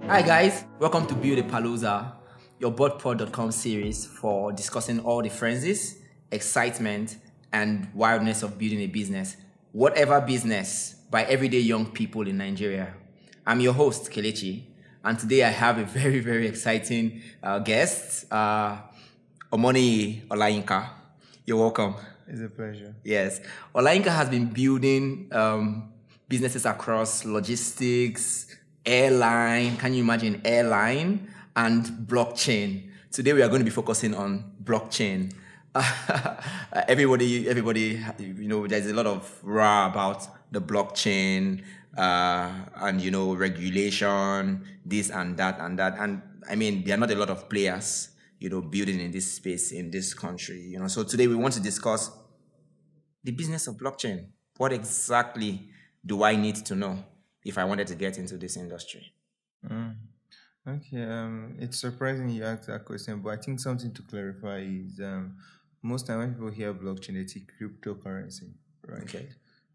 Hi guys, welcome to Buildapalooza, your boardpod.com series for discussing all the frenzies, excitement, and wildness of building a business, whatever business, by everyday young people in Nigeria. I'm your host, Kelechi, and today I have a very, very exciting guest, Omoniyi Olayinka. You're welcome. It's a pleasure. Yes. Olayinka has been building businesses across logistics, airline, can you imagine airline, and blockchain. Today we are going to be focusing on blockchain. Everybody, there's a lot of raw about the blockchain and, regulation, this and that and that. And I mean, there are not a lot of players, building in this space in this country, So today we want to discuss the business of blockchain. What exactly do I need to know if I wanted to get into this industry? Okay, it's surprising you asked that question, but I think something to clarify is most time when people hear blockchain, they think cryptocurrency, right? Okay.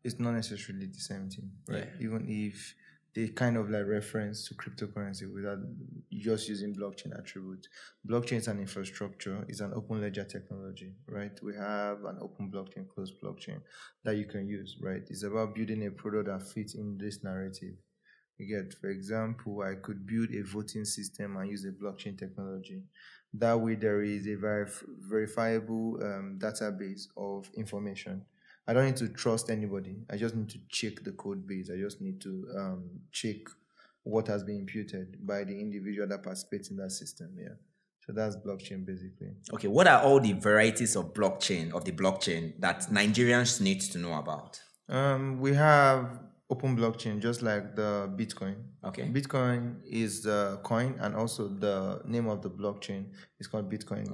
It's not necessarily the same thing, right? Yeah. Even if they kind of like reference to cryptocurrency without just using blockchain attributes. Blockchain is an infrastructure, it's an open ledger technology, right? We have an open blockchain, closed blockchain that you can use, right? It's about building a product that fits in this narrative. You get, for example, I could build a voting system and use a blockchain technology. That way there is a verifiable database of information. I don't need to trust anybody. I just need to check the code base. I just need to check what has been imputed by the individual that participates in that system. Yeah. So that's blockchain basically. Okay. What are all the varieties of the blockchain that Nigerians need to know about? We have open blockchain, just like the Bitcoin. Okay. Bitcoin is the coin, and also the name of the blockchain is called Bitcoin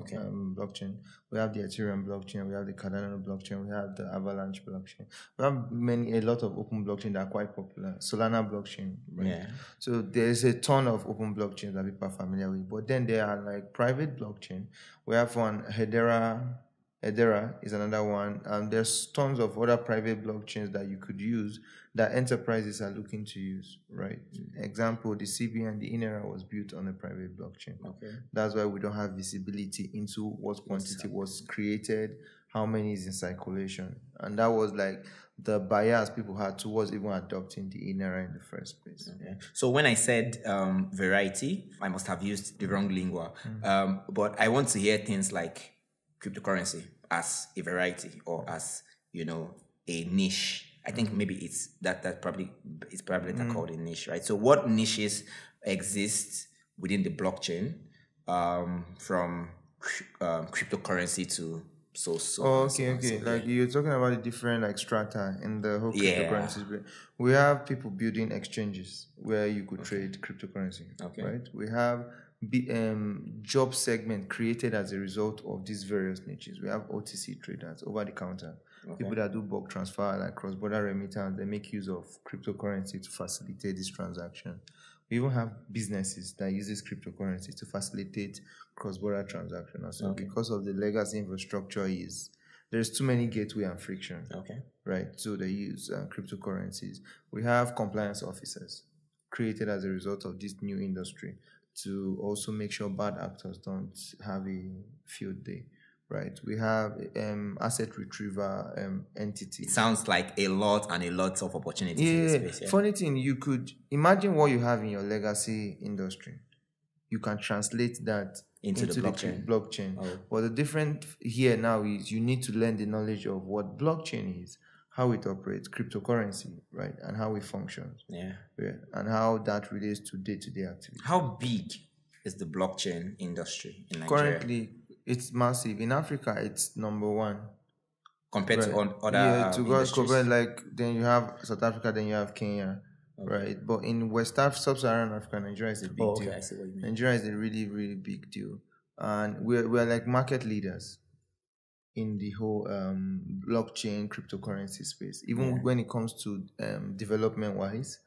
blockchain. We have the Ethereum blockchain, we have the Cardano blockchain, we have the Avalanche blockchain. We have a lot of open blockchain that are quite popular. Solana blockchain, right? Yeah. So there's a ton of open blockchains that people are familiar with. But then there are like private blockchain. We have one, Hedera is another one, and there's tons of other private blockchains that you could use that enterprises are looking to use, right? Example, the CBN, the INERA was built on a private blockchain. Okay. That's why we don't have visibility into what quantity was created, how many is in circulation. And that was like the bias people had towards even adopting the INERA in the first place. Okay. So when I said variety, I must have used the wrong lingua. But I want to hear things like cryptocurrency as a variety or as, a niche. I think maybe it's probably called a niche, right? So what niches exist within the blockchain from cryptocurrency to okay. Like you're talking about the different like strata in the whole cryptocurrencies. Yeah. We have people building exchanges where you could trade cryptocurrency. Okay. Right? We have job segment created as a result of these various niches. We have OTC traders, over the counter. Okay. People that do bulk transfer, like cross-border remittance, they make use of cryptocurrency to facilitate this transaction. We even have businesses that uses cryptocurrency to facilitate cross-border transaction. Also, because of the legacy infrastructure there's too many gateway and friction. Okay. Right. So they use cryptocurrencies. We have compliance officers created as a result of this new industry to also make sure bad actors don't have a field day. Right. We have asset retriever entity. It sounds like a lot of opportunities in this space. Yeah. Funny thing, you could imagine what you have in your legacy industry. You can translate that into the blockchain. Oh. But the difference here now is you need to learn the knowledge of what blockchain is, how it operates, cryptocurrency, right, and how it functions. Yeah. And how that relates to day-to-day activity. How big is the blockchain industry in Nigeria? Currently, it's massive. In Africa, it's number one. Compared to other industries? Like, then you have South Africa, then you have Kenya, right? But in Sub-Saharan Africa, Nigeria is a big deal. I see what you mean. Nigeria is a really, really big deal. And we're like market leaders in the whole blockchain cryptocurrency space. Even when it comes to development-wise,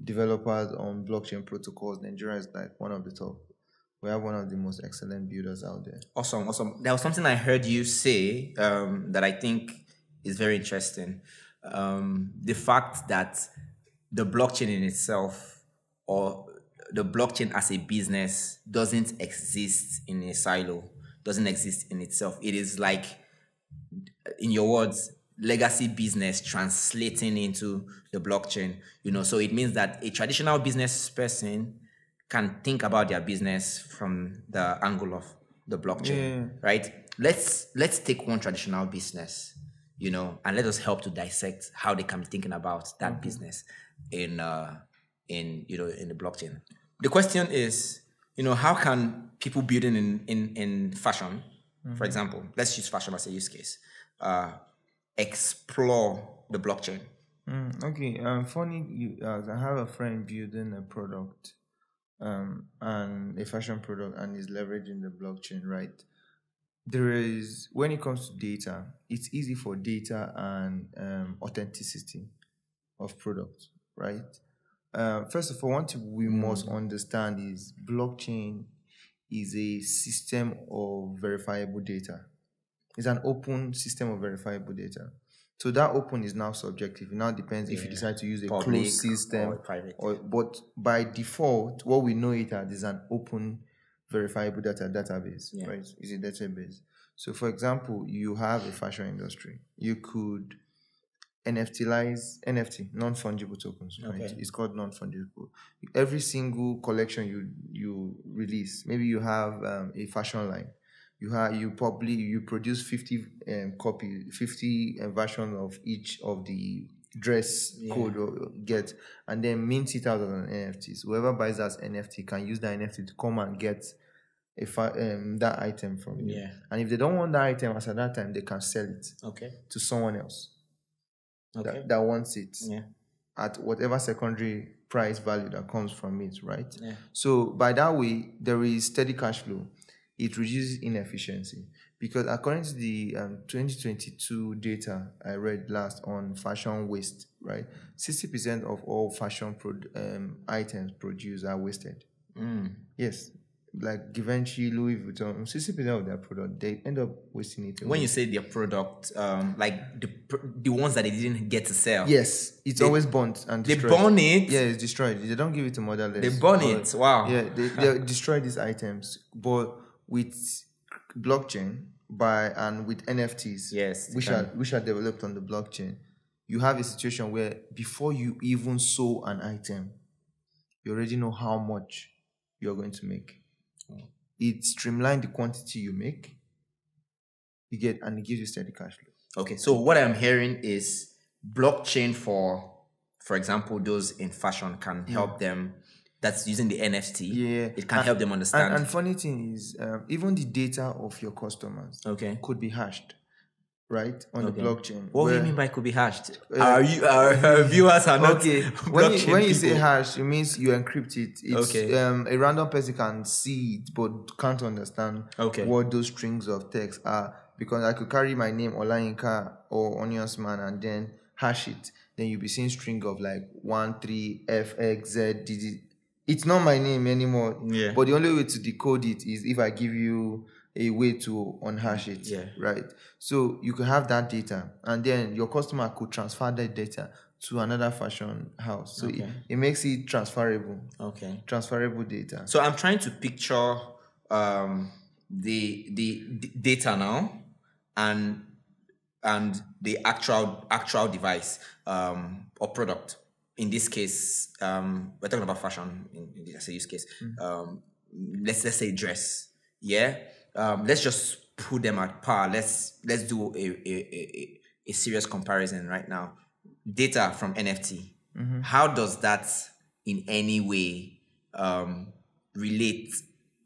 developers on blockchain protocols, Nigeria is like one of the top. We have one of the most excellent builders out there. Awesome. There was something I heard you say that I think is very interesting. The fact that the blockchain in itself, or the blockchain as a business doesn't exist in a silo, doesn't exist in itself. It is like, in your words, legacy business translating into the blockchain. So it means that a traditional business person can think about their business from the angle of the blockchain, right? Let's take one traditional business, and let us help to dissect how they can be thinking about that business in the blockchain. The question is, how can people building in fashion, for example, let's use fashion as a use case, explore the blockchain? Okay. Funny, I have a friend building a product, and a fashion product, and is leveraging the blockchain, right? When it comes to data, it's easy for data and authenticity of product, right? First of all, one thing we must understand is blockchain is a system of verifiable data. It's an open system of verifiable data. So that open is now subjective. It now depends if you decide to use a closed system or private. But by default, what we know it as is an open verifiable database, right? It's a database. So for example, you have a fashion industry. You could NFT, non-fungible tokens, right? It's called non-fungible. Every single collection you release, maybe you have a fashion line. You produce 50 versions of each of the dress code or get, and then mint it out as an NFTs. Whoever buys that NFT can use that NFT to come and get that item from you. And if they don't want that item as at that time, they can sell it to someone else that wants it at whatever secondary price value that comes from it, right? So by that way, there is steady cash flow. It reduces inefficiency, because according to the 2022 data I read last on fashion waste, right, 60% of all fashion items produced are wasted. Yes, like Givenchy, Louis Vuitton, 60% of their product, they end up wasting it away. When you say their product, like the ones that they didn't get to sell. Yes, it's always burnt and destroyed. They burn it? Yeah, it's destroyed. They don't give it to motherless. They burn it, wow. Yeah, they destroy these items. But with blockchain and with NFTs, which are developed on the blockchain, you have a situation where before you even sow an item, you already know how much you're going to make. It streamlines the quantity you make, and it gives you steady cash flow. Okay, so what I'm hearing is blockchain for example, those in fashion can help them. That's using the NFT. It can help them understand. And funny thing is, even the data of your customers could be hashed, right, on the blockchain. What do you mean by could be hashed? Our viewers are not. When you say hash, it means you encrypt it. It's, a random person can see it but can't understand what those strings of text are. Because I could carry my name Olayinka or Onionsman and then hash it. Then you'll be seeing string of like 13FXZ. It's not my name anymore. But the only way to decode it is if I give you a way to unhash it, right? So you could have that data, and then your customer could transfer that data to another fashion house. So it makes it transferable. Transferable data. So I'm trying to picture the data now and the actual device or product. In this case, we're talking about fashion as a use case. Let's say dress. Let's just put them at par. Let's do a serious comparison right now. Data from NFT. How does that in any way relate,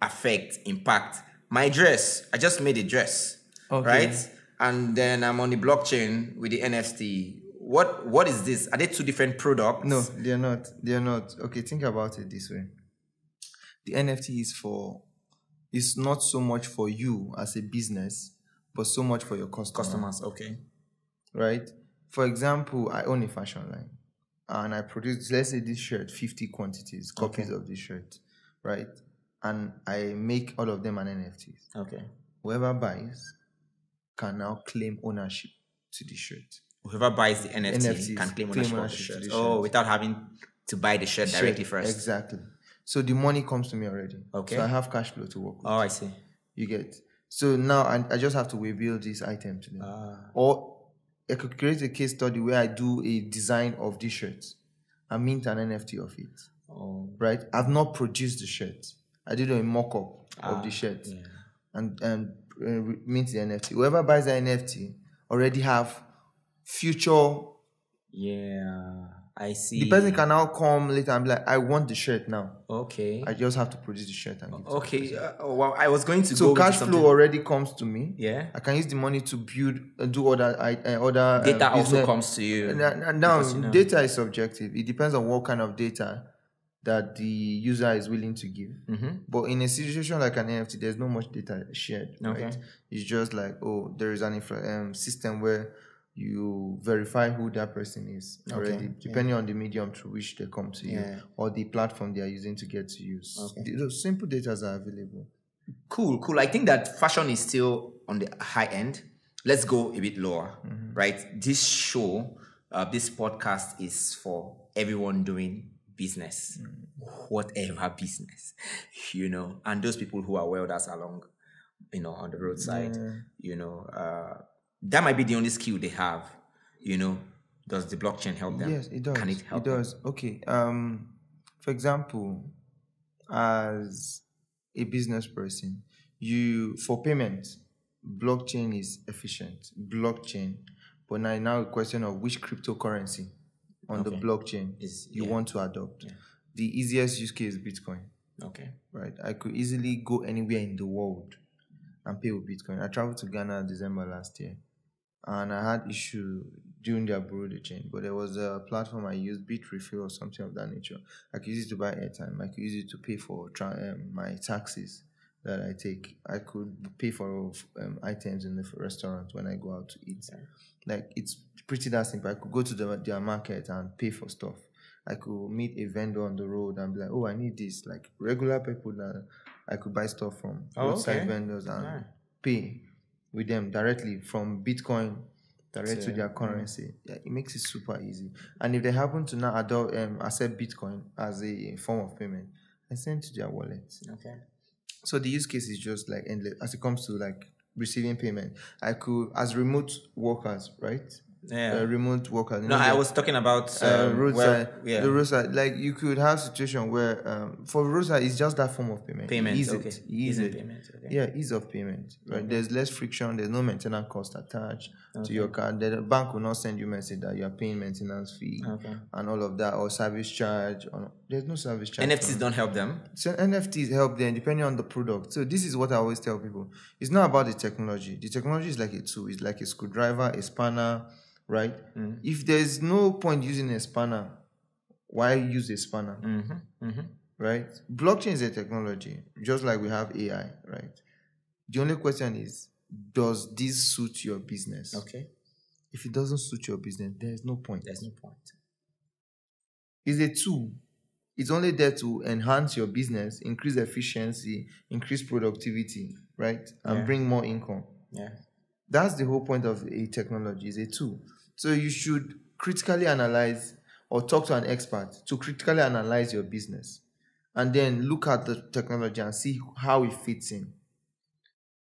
affect, impact my dress? I just made a dress, right? And then I'm on the blockchain with the NFT. What is this? Are they two different products? No, they're not. They're not. Okay, think about it this way. The NFT is not so much for you as a business, but so much for your customers. Right? For example, I own a fashion line and I produce, let's say this shirt, 50 copies of this shirt, right? And I make all of them an NFTs. Whoever buys can now claim ownership to the shirt. Whoever buys the NFT can claim ownership of the shirt. Without having to buy the shirt directly first. Exactly. So the money comes to me already. Okay. So I have cash flow to work with. Oh, I see. You get. So now I just have to reveal this item to them. Or I could create a case study where I do a design of this shirt and mint an NFT of it. Oh. Right? I've not produced the shirt. I did a mock-up of the shirt and mint the NFT. Whoever buys the NFT already have future. Yeah, I see. The person can now come later and be like, I want the shirt now. Okay. I just have to produce the shirt and give it to okay. Well, I was going to so go cash flow already comes to me. Yeah. I can use the money to build, do other data also comes to you. Now, data is subjective. It depends on what kind of data that the user is willing to give. But in a situation like an NFT, there's no much data shared. Okay. Right? It's just like, oh, there is an system where you verify who that person is already, depending on the medium through which they come to you or the platform they are using to get to use. Those simple data are available. Cool. I think that fashion is still on the high end. Let's go a bit lower, right? This show, this podcast is for everyone doing business, whatever business, and those people who are welders along, on the roadside, that might be the only skill they have, Does the blockchain help them? Yes, it does. Can it help them? Does. Okay. For example, as a business person, for payment, blockchain is efficient. But now a question of which cryptocurrency on the blockchain you want to adopt. Yeah. The easiest use case is Bitcoin. Okay. Right. I could easily go anywhere in the world and pay with Bitcoin. I traveled to Ghana in December last year, and I had issue during their Buildapalooza chain, but there was a platform I used, Bitrefill or something of that nature. I could use it to buy airtime. I could use it to pay for my taxes that I take. I could pay for items in the restaurant when I go out to eat. Okay. Like, it's pretty that simple. I could go to their market and pay for stuff. I could meet a vendor on the road and be like, oh, I need this. Like, regular people that I could buy stuff from, roadside vendors, and pay with them directly from Bitcoin direct to their currency. Yeah, it makes it super easy. And if they happen to now accept Bitcoin as a form of payment, I send to their wallet. Okay. So the use case is just like endless as it comes to like receiving payment. I could, as remote workers, right? Yeah. Remote workers. No, I was talking about roadside. The roadside, like you could have situation where for roadside it's just that form of payment. Ease payment. Okay. Yeah, ease of payment. Right. Okay. There's less friction. There's no maintenance cost attached to your card. The bank will not send you a message that you are paying maintenance fee and all of that, or service charge. There's no service charge. NFTs don't help them. So NFTs help them depending on the product. So this is what I always tell people. It's not about the technology. The technology is like a tool. It's like a screwdriver, a spanner. Right? If there's no point using a spanner, why use a spanner? Right? Blockchain is a technology, just like we have AI, right? The only question is, does this suit your business? Okay. If it doesn't suit your business, there's no point. There's no point. It's a tool. It's only there to enhance your business, increase efficiency, increase productivity, right? And bring more income. Yeah. That's the whole point of a technology, is a tool. So you should critically analyze or talk to an expert to critically analyze your business and then look at the technology and see how it fits in.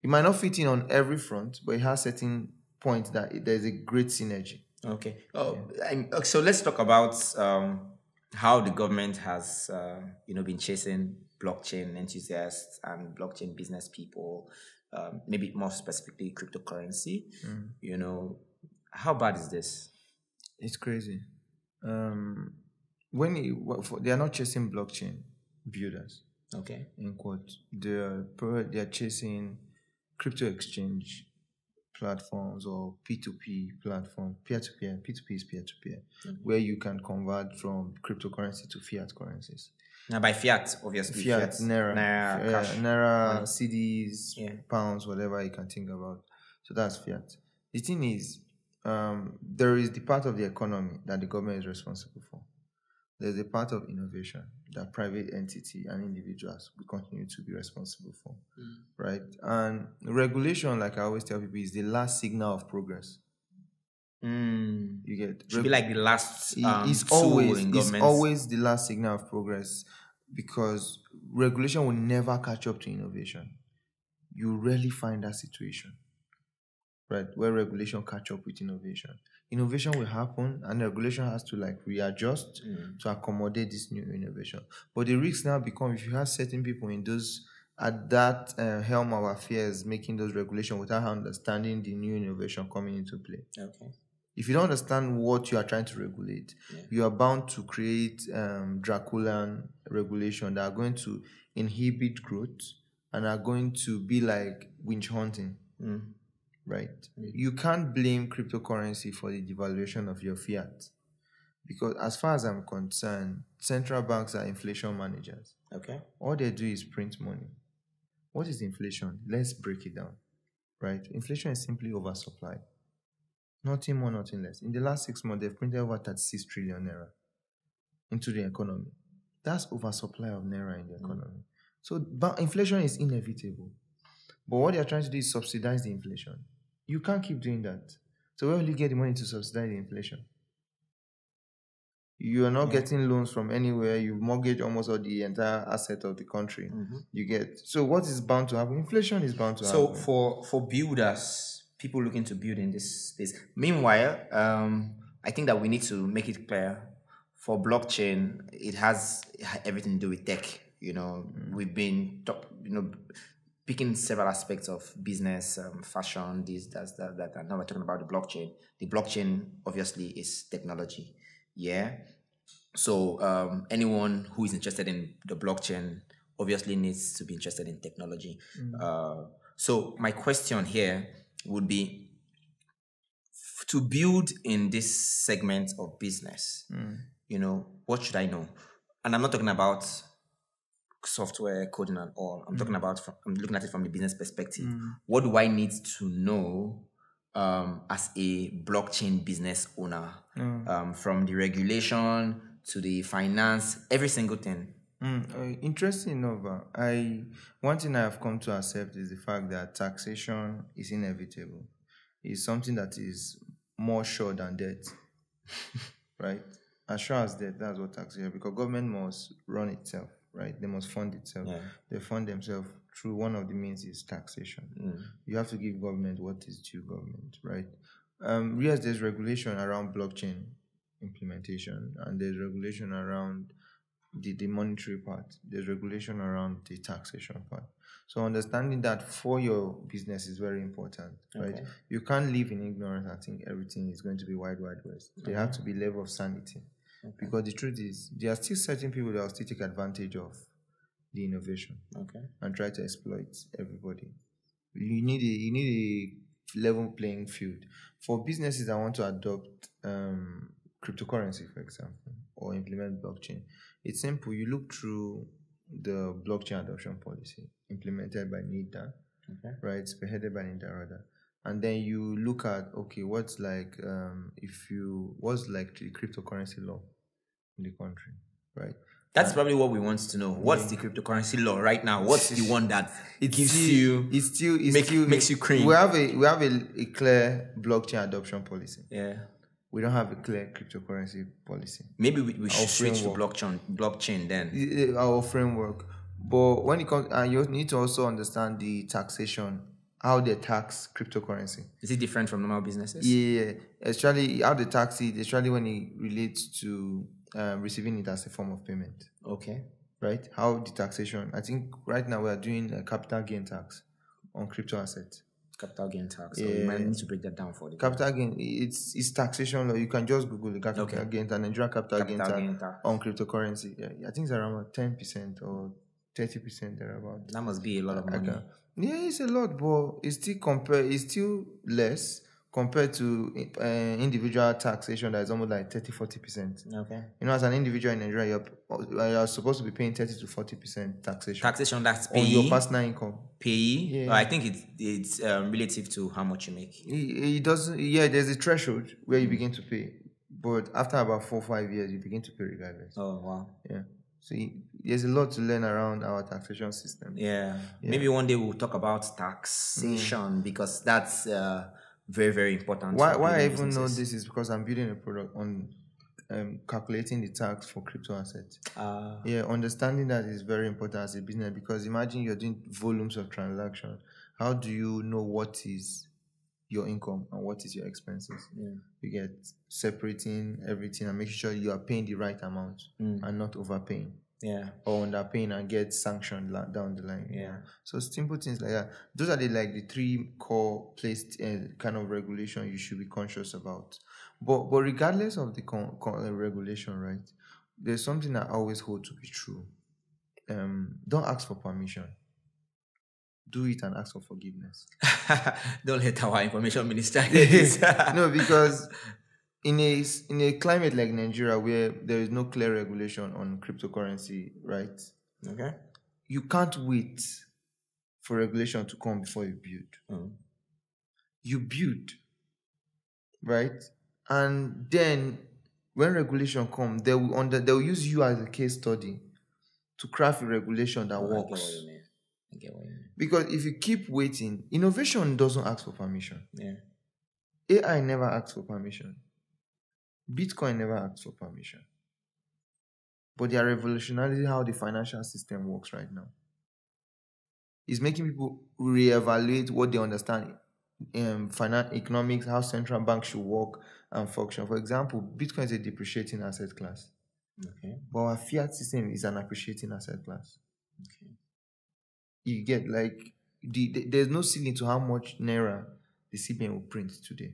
It might not fit in on every front, but it has certain points that there's a great synergy. Okay. So let's talk about how the government has been chasing blockchain enthusiasts and blockchain business people. Maybe more specifically cryptocurrency. How bad is this? It's crazy. They are not chasing blockchain builders. Okay. In quote, they are chasing crypto exchange platforms or P2P platform, peer-to-peer. P2P is peer-to-peer, where you can convert from cryptocurrency to fiat currencies. Now, by fiat, obviously. Fiat, Naira, cash, Naira, CDs, pounds, whatever you can think about. So that's fiat. The thing is, there is the part of the economy that the government is responsible for. There's a part of innovation that private entity and individuals will continue to be responsible for, right? And regulation, like I always tell people, is the last signal of progress. You get should be like the last it's tool in government. It's always the last signal of progress. because regulation will never catch up to innovation. You rarely find that situation, right, where regulation catch up with innovation. Innovation will happen, and regulation has to like readjust to accommodate this new innovation. But the risks now become if you have certain people in those at that helm of affairs making those regulations without understanding the new innovation coming into play. Okay. If you don't understand what you are trying to regulate, you are bound to create Draculian regulation that are going to inhibit growth and are going to be like winch hunting. Right? You can't blame cryptocurrency for the devaluation of your fiat, because as far as I'm concerned, central banks are inflation managers. Okay. All they do is print money. What is inflation? Let's break it down. Right? Inflation is simply oversupply. Nothing more, nothing less. In the last 6 months, they've printed over 36 trillion naira into the economy. That's oversupply of naira in the economy. So inflation is inevitable. But what they are trying to do is subsidize the inflation. You can't keep doing that. So where will you get the money to subsidize the inflation? You are not getting loans from anywhere. You mortgage almost all the entire asset of the country. You get. So what is bound to happen? Inflation is bound to happen. So for builders, people looking to build in this space. Meanwhile, I think that we need to make it clear for blockchain, it has everything to do with tech. We've been picking several aspects of business, fashion, this, that, and now we're talking about the blockchain. The blockchain obviously is technology. Yeah. So anyone who is interested in the blockchain obviously needs to be interested in technology. So my question here would be, to build in this segment of business, what should I know? And I'm not talking about software coding and all. I'm talking about I'm looking at it from the business perspective. What do I need to know as a blockchain business owner, from the regulation to the finance, every single thing? Interesting enough, one thing I have come to accept is the fact that taxation is inevitable. It's something that is more sure than death, right? As sure as death, that's what taxation, because government must run itself. Right, they must fund itself. They fund themselves through one of the means is taxation. You have to give government what is due government, right? Yes, there's regulation around blockchain implementation, and there's regulation around the monetary part. There's regulation around the taxation part. So understanding that for your business is very important, right? You can't live in ignorance and think everything is going to be wide west. There has to be level of sanity. Because the truth is, there are still certain people that will still take advantage of the innovation and try to exploit everybody. You need a level playing field. For businesses that want to adopt cryptocurrency, for example, or implement blockchain, it's simple. You look through the blockchain adoption policy implemented by NIDA, right, spearheaded by NIDA rather. And then you look at, what's like the cryptocurrency law in the country, right? That's probably what we want to know. What's the cryptocurrency law right now? What's the one that makes you cringe? We have a clear blockchain adoption policy. Yeah. We don't have a clear cryptocurrency policy. Maybe we should switch to blockchain then. Our framework. But when it comes, and you need to also understand the taxation, how they tax cryptocurrency. Is it different from normal businesses? Yeah. Actually, how they tax it, especially when it relates to receiving it as a form of payment. Okay. Right? How the taxation. I think right now we are doing a capital gain tax on crypto assets. Capital gain tax. So we might need to break that down for the capital gain. It's taxation law. You can just Google the capital gain and Nigerian capital gain tax on cryptocurrency. Yeah, I think it's around 10% or 30% thereabout. That must be a lot of money. Yeah, it's a lot, but it's still less compared to individual taxation that is almost like 30-40%. Okay. As an individual in Nigeria, you're supposed to be paying 30 to 40% taxation. Taxation, that's payee? On your personal income. Payee? Yeah. I think it's relative to how much you make. It doesn't. Yeah, there's a threshold where you begin to pay, but after about 4 or 5 years, you begin to pay regardless. Oh wow. Yeah. So there's a lot to learn around our taxation system. Yeah. Maybe one day we'll talk about taxation because that's very, very important. Why I even know this is because I'm building a product on calculating the tax for crypto assets. Yeah, understanding that is very important as a business, because imagine you're doing volumes of transactions. How do you know what is your income and what is your expenses? You get separating everything and making sure you are paying the right amount and not overpaying. Or underpaying and get sanctioned down the line. So simple things like that. Those are the three core placed kind of regulation you should be conscious about. But regardless of the regulation, right? There's something I always hold to be true. Don't ask for permission. Do it and ask for forgiveness. Don't let our information minister get this. No, because in a climate like Nigeria, where there is no clear regulation on cryptocurrency, right? Okay. You can't wait for regulation to come before you build. You build, right? And then when regulation comes, they will use you as a case study to craft a regulation that works. I get what you mean. Because if you keep waiting, innovation doesn't ask for permission. AI never asks for permission. Bitcoin never asks for permission. But they are revolutionizing how the financial system works right now. It's making people reevaluate what they understand in economics, how central banks should work and function. For example, Bitcoin is a depreciating asset class. But our fiat system is an appreciating asset class. You get there's no ceiling to how much naira the CBN will print today.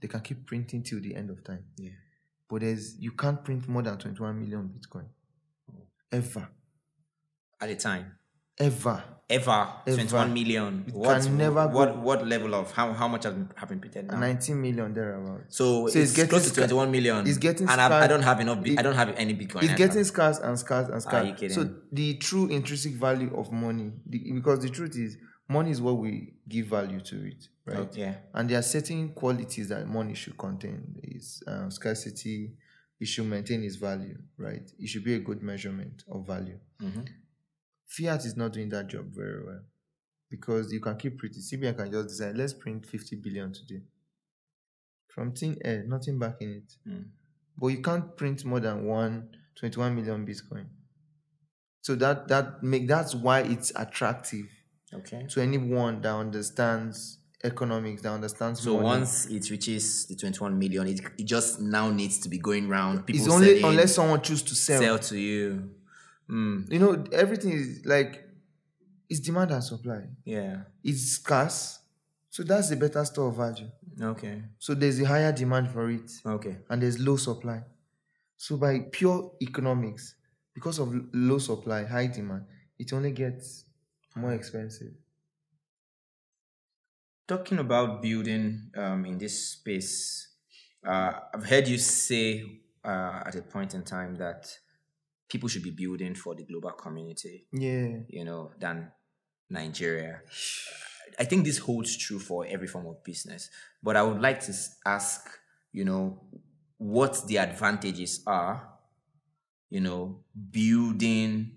They can keep printing till the end of time. But you can't print more than 21 million Bitcoin. Ever. At a time. Ever. 21 million. What level of how much has been printed now? 19 million thereabouts. So it's close to 21 million. It's getting and scarce. I don't have enough. I don't have any Bitcoin. It's getting scarce and scarce and scarce. Are you kidding? So the true intrinsic value of money, because the truth is, money is what we give value to it, right? And there are certain qualities that money should contain. Is scarcity. It should maintain its value, right? It should be a good measurement of value. Fiat is not doing that job very well, because you can keep printing. CBN can just decide, let's print 50 billion today. From thin air, nothing back in it. But you can't print more than 21 million Bitcoin. So that's why it's attractive to anyone that understands economics, that understands so money. Once it reaches the 21 million, it just now needs to be going around. People it's only unless someone chooses to sell to you. You know, everything is it's demand and supply. It's scarce, so that's a better store of value. So there's a higher demand for it. And there's low supply. So by pure economics, because of low supply, high demand, it only gets more expensive. Talking about building in this space, I've heard you say at a point in time that people should be building for the global community. Than Nigeria. I think this holds true for every form of business. But I would like to ask, what the advantages are, building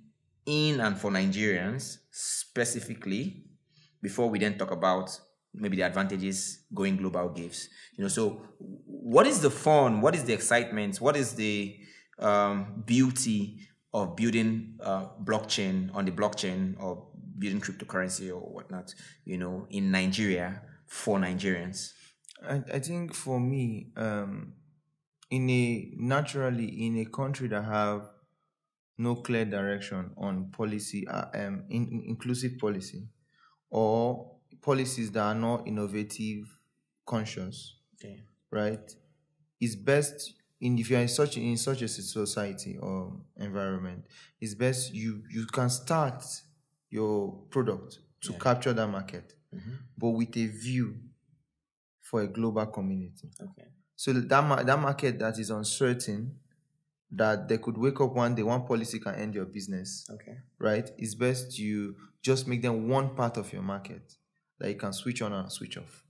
in and for Nigerians specifically, before we then talk about maybe the advantages going global gives. So what is the fun? What is the excitement? What is the beauty of building blockchain on the blockchain, or building cryptocurrency or whatnot, in Nigeria for Nigerians? I think for me, in a country that have no clear direction on policy, inclusive policy, or policies that are not innovative, conscious, right? It's best if you're in such a society or environment, it's best you can start your product to capture that market, but with a view for a global community. So that market that is uncertain, that they could wake up one day, one policy can end your business. Right? It's best you just make them one part of your market that you can switch on and switch off.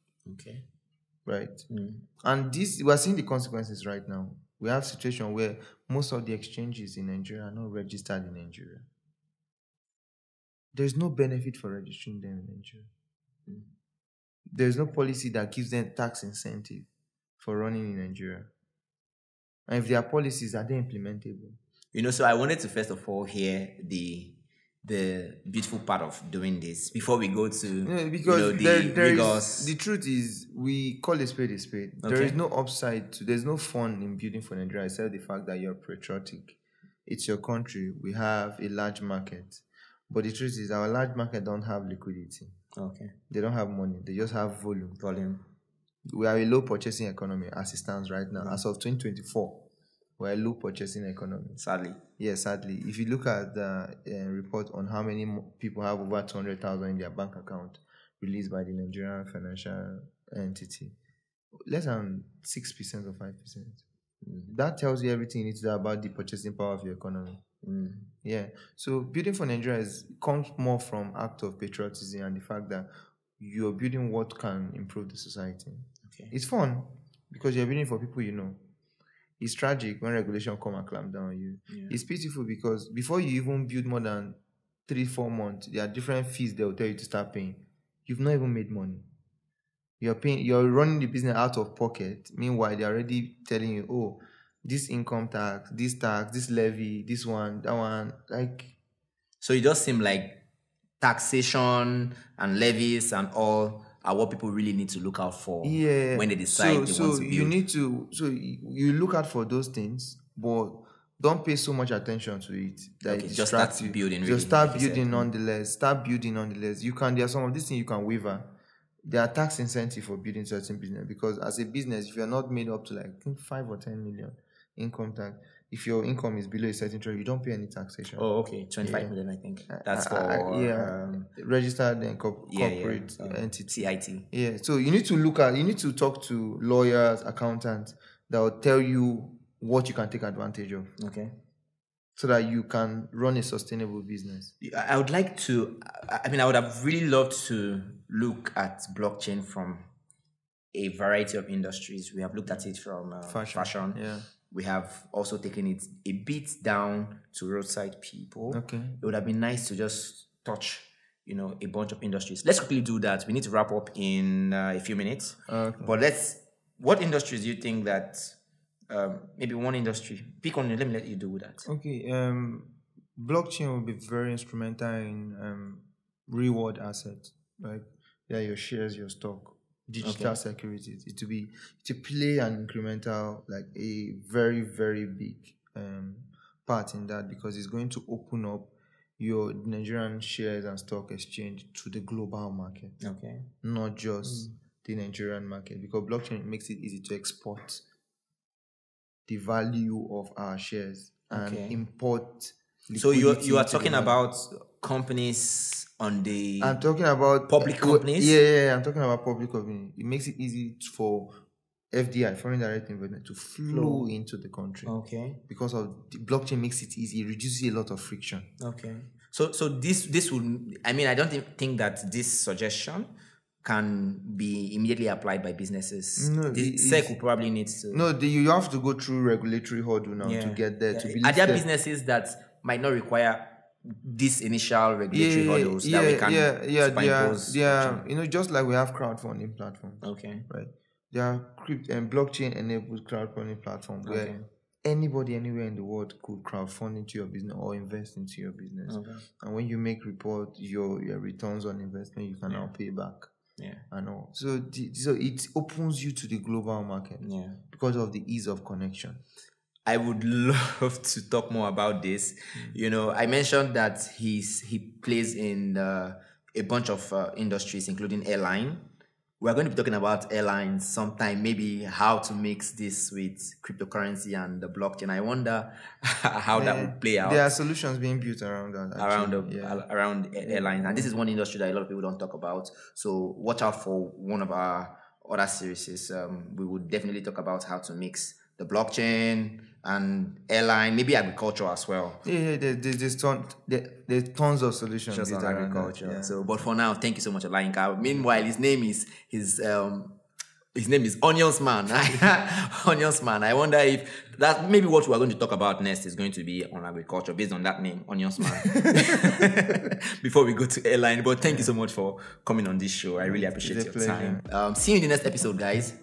Right? And we're seeing the consequences right now. We have a situation where most of the exchanges in Nigeria are not registered in Nigeria. There's no benefit for registering them in Nigeria. There's no policy that gives them tax incentive for running in Nigeria. And if there are policies, are they implementable? So I wanted to first of all hear the beautiful part of doing this before we go to because the rigors. The truth is, we call a spade a spade. Okay. There is no upside there's no fun in building for Nigeria except the fact that you're patriotic. It's your country. We have a large market. But the truth is, our large market don't have liquidity. Okay. They don't have money. They just have volume. We are a low purchasing economy as it stands right now. As of 2024, we're a low purchasing economy. Sadly. Yes, sadly. If you look at the report on how many people have over 200,000 in their bank account released by the Nigerian financial entity, less than 6% or 5%. That tells you everything you need to know about the purchasing power of your economy. Yeah. So building for Nigeria comes more from act of patriotism and the fact that you're building what can improve the society. Okay. It's fun because you're building for people you know. It's tragic when regulation come and clamp down on you. Yeah. It's pitiful because before you even build more than 3-4 months, there are different fees they will tell you to start paying. You've not even made money. You're running the business out of pocket. Meanwhile, they're already telling you, oh, this income tax, this levy, this one, that one. So it does seem like taxation and levies and all are what people really need to look out for when they decide they want to build. You look out for those things, but don't pay so much attention to it that it just start building. Just start building nonetheless. Start building nonetheless. There are some of these things you can waiver. There are tax incentives for building certain business because as a business, if you're not made up to like I think 5 or 10 million income tax, if your income is below a certain threshold, you don't pay any taxation. Oh, okay. 25 million, I think. That's for registered and corporate entity. CIT. Yeah. So you need to talk to lawyers, accountants that will tell you what you can take advantage of. Okay. So that you can run a sustainable business. I would have really loved to look at blockchain from a variety of industries. We have looked at it from fashion. Yeah. We have also taken it a bit down to roadside people. Okay. It would have been nice to just touch, a bunch of industries. Let's quickly do that. We need to wrap up in a few minutes. Okay. But what industries do you think that, maybe one industry, pick on it, let me let you do that. Okay. Blockchain will be very instrumental in reward assets, right? Yeah, your shares, your stock. Digital securities. To play an incremental, like a very, very big part in that because it's going to open up your Nigerian shares and stock exchange to the global market. Okay. Not just the Nigerian market because blockchain makes it easy to export the value of our shares and import. So you are talking about companies on the... I'm talking about... public companies? Yeah, I'm talking about public companies. It makes it easy for FDI, foreign direct investment, to flow into the country. Okay. Because of the blockchain makes it easy. It reduces a lot of friction. Okay. So this would... I don't think that this suggestion can be immediately applied by businesses. No, the SEC will probably need to... No, you have to go through regulatory hurdle now to get there. Are there businesses that might not require these initial regulatory hurdles that we can superimpose? Just like we have crowdfunding platforms. Okay. Right. There are and blockchain-enabled crowdfunding platforms where anybody anywhere in the world could crowdfund into your business or invest into your business. Okay. And when you make report your returns on investment, you can now pay back. Yeah. And all. So it opens you to the global market. Yeah. Because of the ease of connection. I would love to talk more about this. I mentioned that he plays in a bunch of industries, including airline. We're going to be talking about airlines sometime, maybe how to mix this with cryptocurrency and the blockchain. I wonder how that would play out. There are solutions being built around that. Around airlines. And this is one industry that a lot of people don't talk about. So watch out for one of our other series. We would definitely talk about how to mix the blockchain and airline, maybe agriculture as well. Yeah, there's tons of solutions just on agriculture. Yeah. So, but for now, thank you so much, Olayinka. Meanwhile, his name is Onionsman. Onionsman. I wonder if that maybe what we're going to talk about next is going to be on agriculture based on that name, Onionsman. Before we go to airline, but thank you so much for coming on this show. I really appreciate your time. See you in the next episode, guys.